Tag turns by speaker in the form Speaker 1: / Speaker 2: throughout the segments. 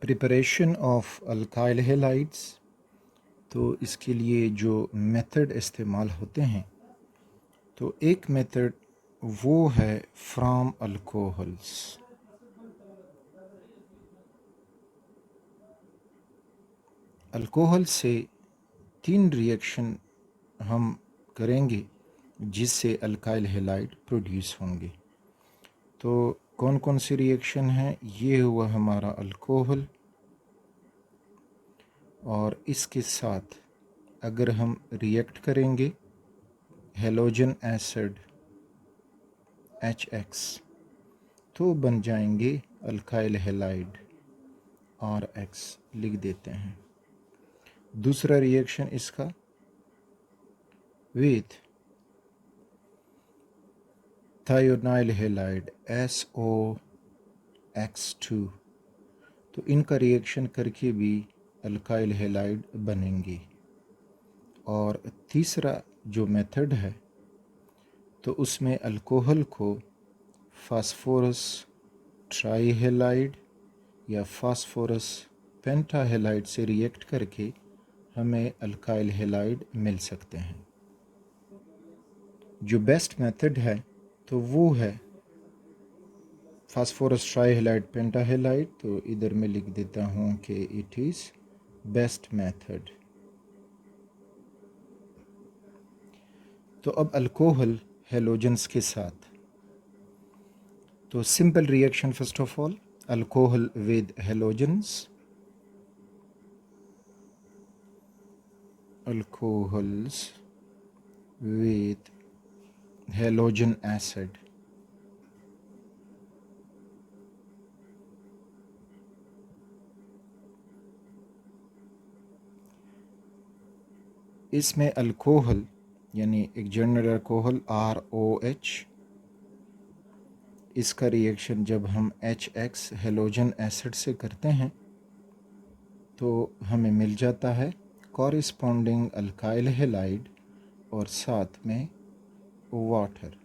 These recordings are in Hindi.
Speaker 1: Preparation of alkyl halides. तो इसके लिए जो मेथड इस्तेमाल होते हैं, तो एक मेथड वो है फ्रॉम अल्कोहल्स। अल्कोहल से 3 रिएक्शन हम करेंगे जिससे अल्काइल हैलाइड प्रोड्यूस होंगे। तो कौन कौन सी रिएक्शन है? ये हुआ हमारा अल्कोहल, और इसके साथ अगर हम रिएक्ट करेंगे हैलोजन एसिड HX, तो बन जाएंगे अल्काइल हैलाइड RX, लिख देते हैं। दूसरा रिएक्शन इसका विथ थायोनाइल हैलाइड SOX2, तो इनका रिएक्शन करके भी अल्काइल हैलाइड बनेंगे। और तीसरा जो मेथड है, तो उसमें अल्कोहल को फास्फोरस ट्राईहैलाइड या फास्फोरस पेंटाहैलाइड से रिएक्ट करके हमें अल्काइल हैलाइड मिल सकते हैं। जो बेस्ट मेथड है तो वो है फास्फोरस ट्राईहैलाइड पेंटाहैलाइड। तो इधर मैं लिख देता हूँ कि इट इज़ बेस्ट मेथड। तो अब अल्कोहल हैलोजेंस के साथ, तो simple reaction first of all, alcohol with halogens, alcohols with halogen acid। इसमें अल्कोहल यानी एक जनरल अल्कोहल ROH, इसका रिएक्शन जब हम HX हैलोजन एसिड से करते हैं तो हमें मिल जाता है कॉरिस्पॉन्डिंग अल्काइल हैलाइड और साथ में वाटर।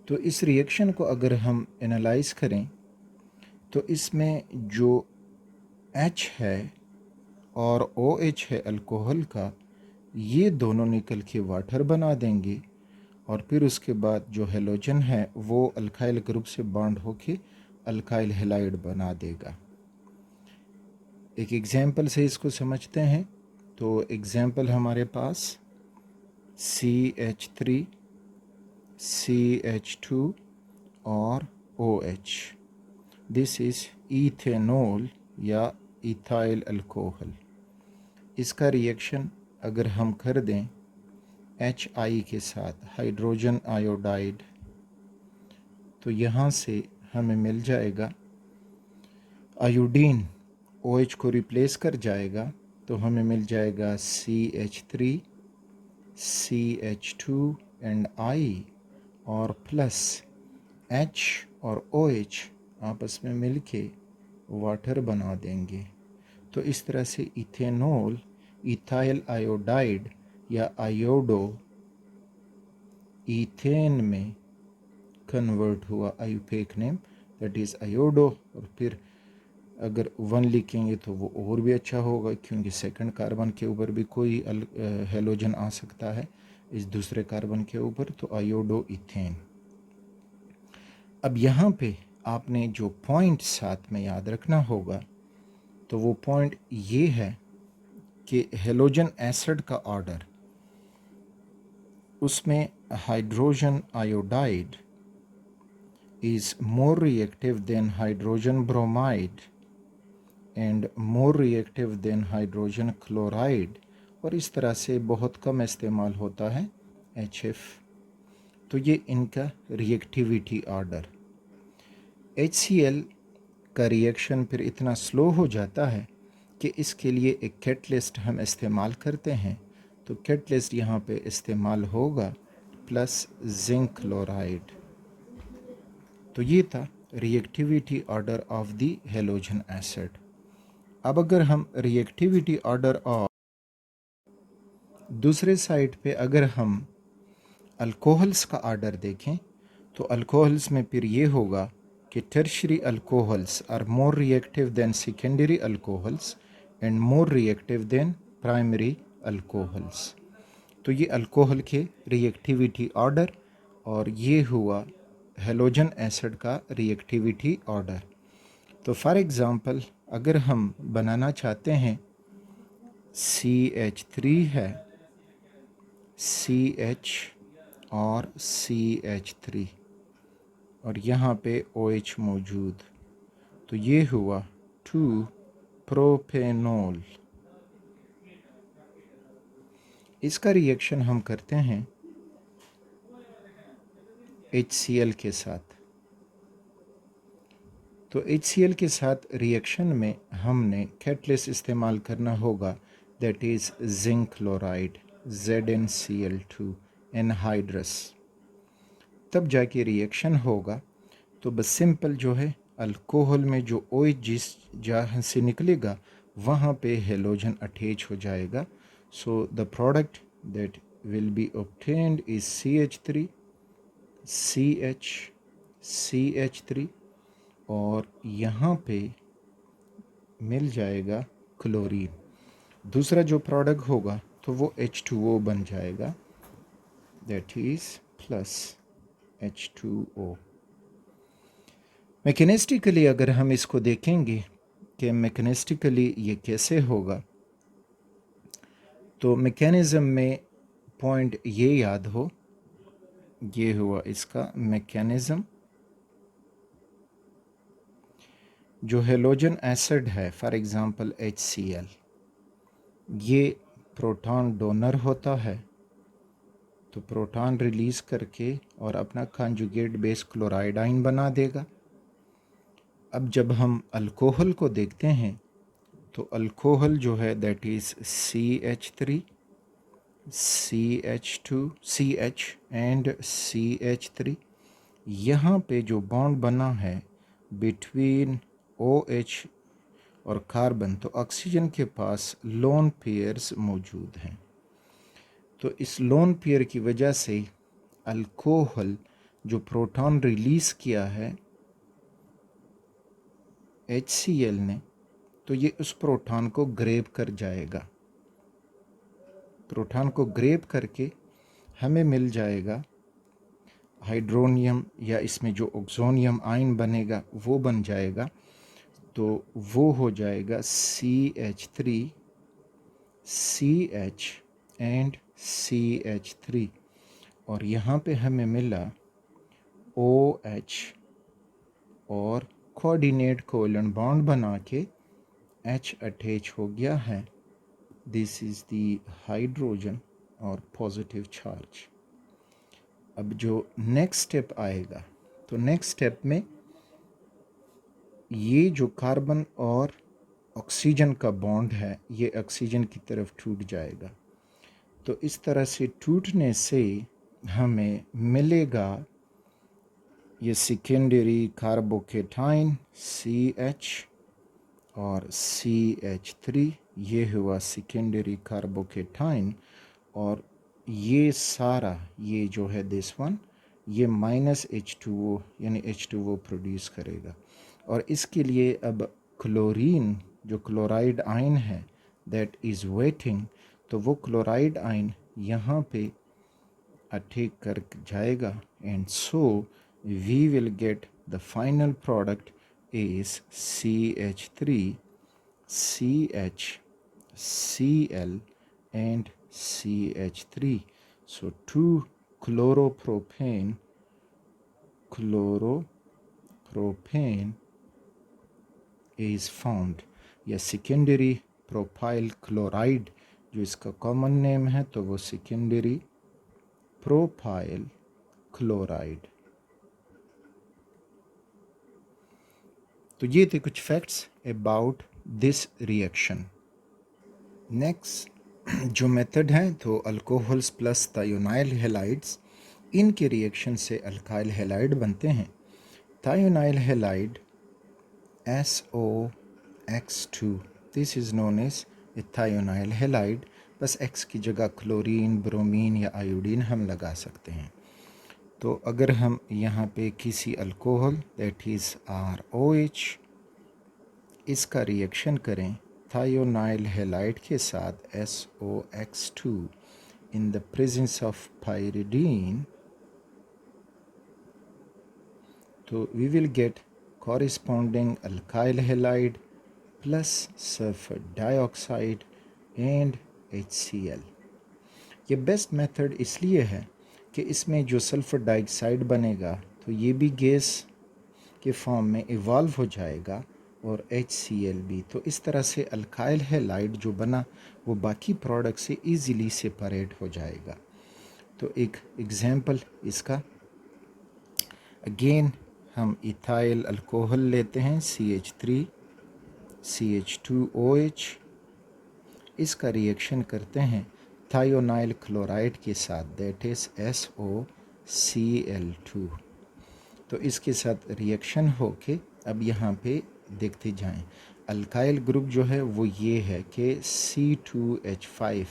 Speaker 1: तो इस रिएक्शन को अगर हम एनालाइज करें तो इसमें जो H है और OH है अल्कोहल का, ये दोनों निकल के वाटर बना देंगे, और फिर उसके बाद जो हैलोजन है वो अल्काइल ग्रुप से बॉन्ड होके अल्काइल हैलाइड बना देगा। एक एग्जाम्पल से इसको समझते हैं। तो एग्जाम्पल हमारे पास CH3 CH2 और OH, दिस इज़ इथेनॉल या इथाइल अल्कोहल। इसका रिएक्शन अगर हम कर दें HI के साथ हाइड्रोजन आयोडाइड, तो यहाँ से हमें मिल जाएगा आयोडीन OH को रिप्लेस कर जाएगा, तो हमें मिल जाएगा CH3 CH2 एंड I, और प्लस H और OH आपस में मिलके वाटर बना देंगे। तो इस तरह से इथेनॉल इथाइल आयोडाइड या आयोडो इथेन में कन्वर्ट हुआ, IUPAC name that is iodo. और फिर अगर 1 लिखेंगे तो वो और भी अच्छा होगा, क्योंकि सेकंड कार्बन के ऊपर भी कोई हैलोजन आ सकता है इस दूसरे कार्बन के ऊपर, तो आयोडो इथेन। अब यहाँ पे आपने जो पॉइंट साथ में याद रखना होगा, तो वो पॉइंट ये है कि हैलोजन एसिड का ऑर्डर, उसमें hydrogen iodide is more reactive than hydrogen bromide and more reactive than hydrogen chloride, और इस तरह से बहुत कम इस्तेमाल होता है HF। तो ये इनका रिएक्टिविटी ऑर्डर। HCl का रिएक्शन फिर इतना स्लो हो जाता है कि इसके लिए एक कैटलिस्ट हम इस्तेमाल करते हैं। तो कैटलिस्ट यहाँ पे इस्तेमाल होगा प्लस जिंक क्लोराइड। तो ये था reactivity order of the halogen acid. अब अगर हम रिएक्टिविटी ऑर्डर ऑफ दूसरे साइड पे अगर हम अल्कोहल्स का ऑर्डर देखें, तो अल्कोहल्स में फिर ये होगा कि tertiary alcohols are more reactive than secondary alcohols and more reactive than primary alcohols. तो ये अल्कोहल के रिएक्टिविटी ऑर्डर और ये हुआ हेलोजन एसिड का रिएक्टिविटी ऑर्डर। तो फॉर एग्ज़ाम्पल अगर हम बनाना चाहते हैं CH3 है, CH और CH3 और यहाँ पे OH मौजूद, तो ये हुआ 2 प्रोपेनॉल। इसका रिएक्शन हम करते हैं HCl के साथ। तो HCl के साथ रिएक्शन में हमने कैटलिस्ट इस्तेमाल करना होगा, that is zinc chloride ZnCl2 anhydrous. तब जाके रिएक्शन होगा। तो बस सिंपल जो है अल्कोहल में जो OH जिस जहाँ से निकलेगा वहाँ पे हेलोजन अटैच हो जाएगा। So the product that will be obtained is CH3 CH CH3 और यहाँ पे मिल जाएगा क्लोरीन। दूसरा जो प्रोडक्ट होगा तो वो H2O बन जाएगा, दैट इज़ प्लस H2O। मैकेनिस्टिकली अगर हम इसको देखेंगे कि मैकेनिस्टिकली ये कैसे होगा, तो मैकेनिज़्म में पॉइंट ये याद हो, ये हुआ इसका मैकेनिज़्म। जो हेलोजन एसिड है फॉर एग्ज़ाम्पल HCl, ये प्रोटॉन डोनर होता है, तो प्रोटॉन रिलीज़ करके और अपना कॉन्जुगेट बेस क्लोराइड आयन बना देगा। अब जब हम अल्कोहल को देखते हैं तो अल्कोहल जो है that is CH3 CH2 CH and CH3। यहाँ पे जो बॉन्ड बना है बिटवीन OH और कार्बन, तो ऑक्सीजन के पास लोन पेयर्स मौजूद हैं। तो इस लोन पेयर की वजह से अल्कोहल जो प्रोटॉन रिलीज़ किया है HCl ने, तो ये उस प्रोटॉन को ग्रेब कर जाएगा। प्रोटॉन को ग्रेब करके हमें मिल जाएगा हाइड्रोनियम, या इसमें जो ऑक्सोनियम आयन बनेगा वो बन जाएगा। तो वो हो जाएगा CH3 CH एंड CH3 और यहाँ पे हमें मिला OH और कोऑर्डिनेट कोवेलेंट बॉन्ड बना के H अटैच हो गया है। दिस इज़ द हाइड्रोजन और पॉजिटिव चार्ज। अब जो नेक्स्ट स्टेप आएगा, तो नेक्स्ट स्टेप में ये जो कार्बन और ऑक्सीजन का बॉन्ड है ये ऑक्सीजन की तरफ टूट जाएगा। तो इस तरह से टूटने से हमें मिलेगा ये सेकेंडरी कार्बोकेटाइन CH और CH3, ये हुआ सेकेंडरी कार्बोकेटाइन। और ये सारा ये जो है दिस वन, ये माइनस H2O यानी H2O प्रोड्यूस करेगा। और इसके लिए अब क्लोरीन जो क्लोराइड आयन है दैट इज़ वेटिंग, तो वो क्लोराइड आयन यहाँ पे अटैक कर जाएगा and so we will get the final product is CH3 CH Cl and CH3. So 2 chloropropane is found, या सेकेंडरी प्रोपाइल क्लोराइड जो इसका कॉमन नेम है, तो वो सेकेंडरी प्रोपाइल क्लोराइड। तो ये थे कुछ facts about this reaction. Next जो मेथड है तो अल्कोहल्स प्लस थायोनाइल हैलाइड्स, इनके रिएक्शन से अल्काइल हैलाइड बनते हैं। Thionyl halide SOX2, this is known as a thionyl halide. बस X की जगह क्लोरीन, ब्रोमीन या आयोडीन हम लगा सकते हैं। तो अगर हम यहाँ पे किसी अल्कोहल दैट इज़ ROH इसका रिएक्शन करें थायोनाइल हैलाइड के साथ SOX2 in the presence of pyridine, तो we will get corresponding alkyl halide plus sulfur dioxide and HCl। ये बेस्ट मेथड इसलिए है कि इसमें जो सल्फ़र डाइऑक्साइड बनेगा तो ये भी गैस के फॉर्म में इवॉल्व हो जाएगा और HCl भी। तो इस तरह से अल्काइल हैलाइड जो बना वो बाकी प्रोडक्ट से इजीली सेपरेट हो जाएगा। तो एक एग्जांपल इसका, अगेन हम इथाइल अल्कोहल लेते हैं CH3 CH2OH, इसका रिएक्शन करते हैं थायोनाइल क्लोराइड के साथ दैट इज़ SOCl2। तो इसके साथ रिएक्शन होके अब यहाँ पे देखते जाएं, अल्काइल ग्रुप जो है वो ये है कि C2H5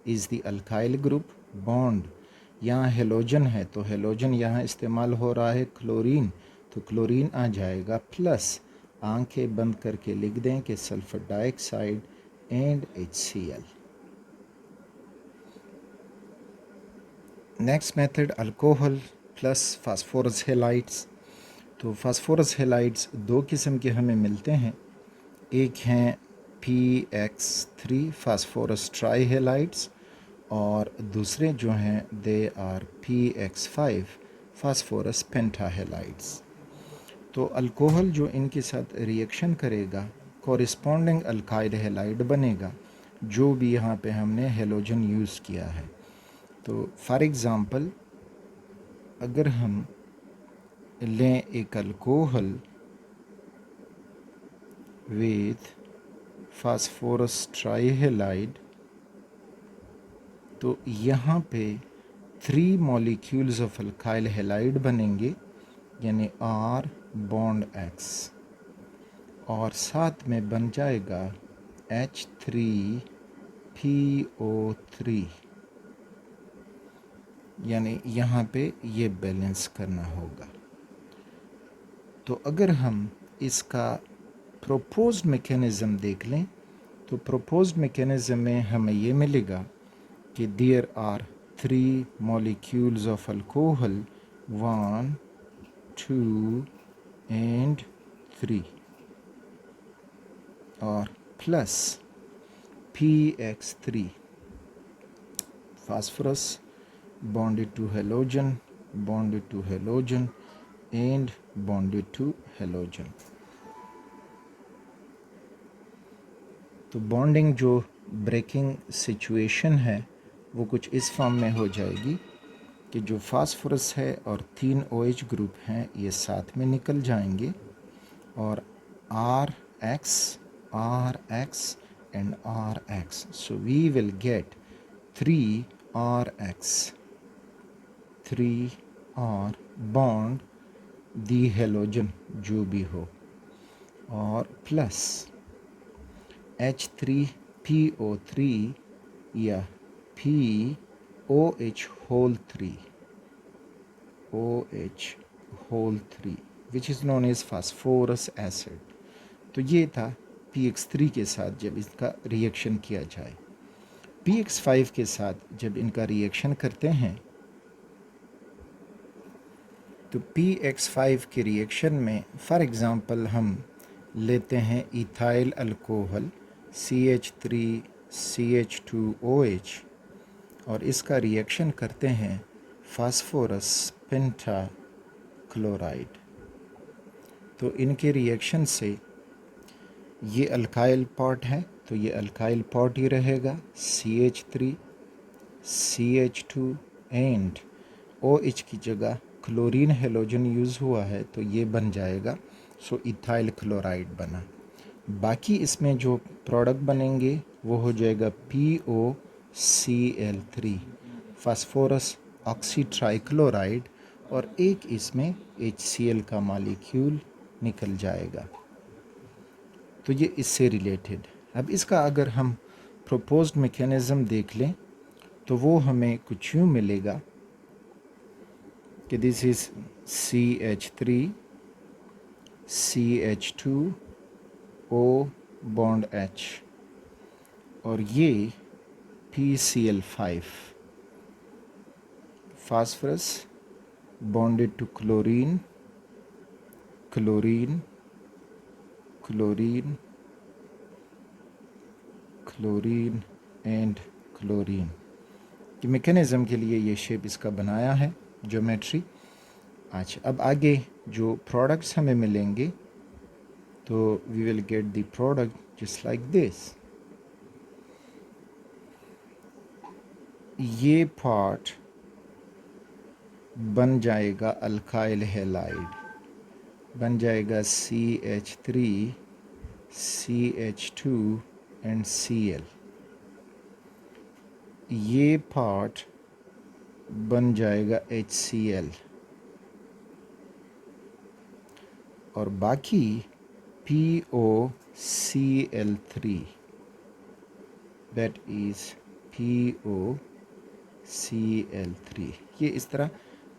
Speaker 1: is the alkyl group bond. यहाँ हेलोजन है तो हेलोजन यहाँ इस्तेमाल हो रहा है क्लोरीन, तो क्लोरीन आ जाएगा प्लस आंखें बंद करके लिख दें कि sulphur dioxide and HCl। Next method alcohol plus phosphorus halides. तो फास्फोरस हैलाइड्स दो किस्म के हमें मिलते हैं, एक हैं PX3 फास्फोरस ट्राई हैलाइड्स और दूसरे जो हैं they are PX5 phosphorus penta halides. तो अल्कोहल जो इनके साथ रिएक्शन करेगा कॉरिस्पॉन्डिंग अल्काइल हैलाइड बनेगा जो भी यहाँ पे हमने हेलोजन यूज़ किया है। तो फॉर एग्ज़ाम्पल अगर हम लें एक अल्कोहल विथ फास्फोरस ट्राईहैलाइड, तो यहाँ पे 3 मॉलिक्यूल्स ऑफ अल्काइल हैलाइड बनेंगे यानी R बॉन्ड X और साथ में बन जाएगा H3PO3, यानी यहाँ पे ये बैलेंस करना होगा। तो अगर हम इसका प्रोपोज्ड मैकेनिज़्म देख लें तो प्रोपोज्ड मैकेनिज़्म में हमें ये मिलेगा कि there are 3 molecules of alcohol 1 2 and 3 और plus PX3 phosphorus bonded to halogen and bonded to halogen। तो बॉन्डिंग जो ब्रेकिंग सिचुएशन है वो कुछ इस फॉर्म में हो जाएगी कि जो फास्फोरस है और 3 OH ग्रुप हैं ये साथ में निकल जाएंगे और RX and RX, so we will get 3RX 3R bond the halogen जो भी हो और प्लस H3PO3 या POH whole 3 which is known as phosphorus acid। तो ये था PX3 के साथ जब इसका रिएक्शन किया जाए। PX5 के साथ जब इनका रिएक्शन करते हैं तो PX5 के रिएक्शन में फॉर एग्ज़ाम्पल हम लेते हैं इथाइल अल्कोहल CH3 CH2OH और इसका रिएक्शन करते हैं फास्फोरस पेंटा क्लोराइड। तो इनके रिएक्शन से ये अल्काइल पार्ट है तो ये अल्काइल पार्ट ही रहेगा CH3 CH2 एंड OH की जगह क्लोरीन हेलोजन यूज़ हुआ है तो ये बन जाएगा, सो इथाइल क्लोराइड बना। बाकी इसमें जो प्रोडक्ट बनेंगे वो हो जाएगा POCl3 फास्फोरस ऑक्सी ट्राइक्लोराइड और एक इसमें HCl का मॉलिक्यूल निकल जाएगा। तो ये इससे रिलेटेड। अब इसका अगर हम प्रोपोज्ड मैकेनिज़्म देख लें तो वो हमें कुछ यूँ मिलेगा कि this is CH3 CH2 O bond H और ये PCl5 phosphorus bonded to chlorine, chlorine, chlorine, chlorine and chlorine कि मैकेनिज़्म के लिए ये शेप इसका बनाया है ज्योमेट्री। अच्छा, अब आगे जो प्रोडक्ट्स हमें मिलेंगे तो we will get the product just like this. ये पार्ट बन जाएगा अल्काइल हैलाइड, बन जाएगा CH3 CH2 एंड Cl। ये पार्ट बन जाएगा HCl और बाकी POCl3, दैट इज़ POCl3। ये इस तरह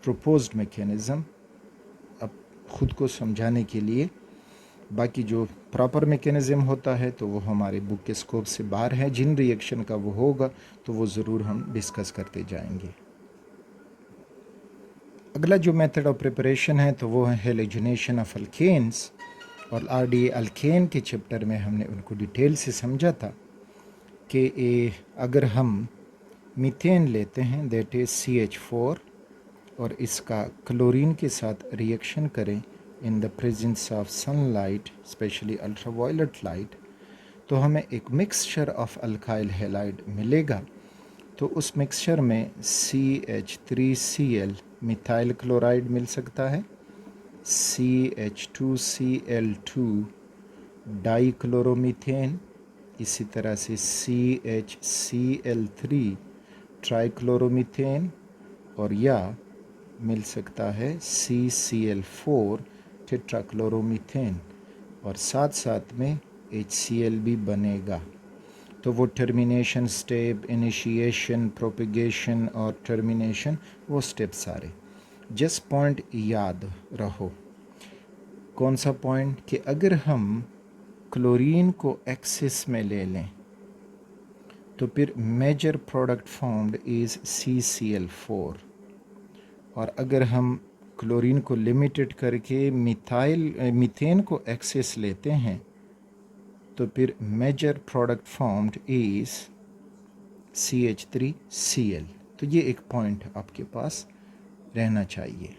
Speaker 1: प्रोपोज्ड मैकेनिज़्म अब ख़ुद को समझाने के लिए। बाकी जो प्रॉपर मैकेनिज़्म होता है तो वो हमारे बुक के स्कोप से बाहर है। जिन रिएक्शन का वो होगा तो वो ज़रूर हम डिस्कस करते जाएंगे। अगला जो मेथड ऑफ प्रिपरेशन है तो वो है हेलोजनेशन ऑफ अल्केन्स और RDA अल्केन के चैप्टर में हमने उनको डिटेल से समझा था कि अगर हम मीथेन लेते हैं दैट इज़ CH4 और इसका क्लोरीन के साथ रिएक्शन करें इन the presence of sunlight specially ultraviolet light तो हमें एक मिक्सचर ऑफ अल्काइल हैलाइड मिलेगा। तो उस मिक्सचर में CH3Cl मिथाइल क्लोराइड मिल सकता है, CH2Cl2 डाइक्लोरोमीथेन, इसी तरह से CHCl3 ट्राइक्लोरोमीथेन और या मिल सकता है CCl4 टेट्राक्लोरोमीथेन और साथ साथ में HCl भी बनेगा। तो वो टर्मिनेशन स्टेप, इनिशिएशन, प्रोपेगेशन और टर्मिनेशन, वो स्टेप सारे जस्ट पॉइंट याद रहो। कौन सा पॉइंट कि अगर हम क्लोरीन को एक्सिस में ले लें तो फिर major product formed is CCl4 और अगर हम क्लोरीन को लिमिटेड करके मीथेन को एक्सेस लेते हैं तो फिर major product formed is CH3Cl। तो ये एक पॉइंट आपके पास रहना चाहिए।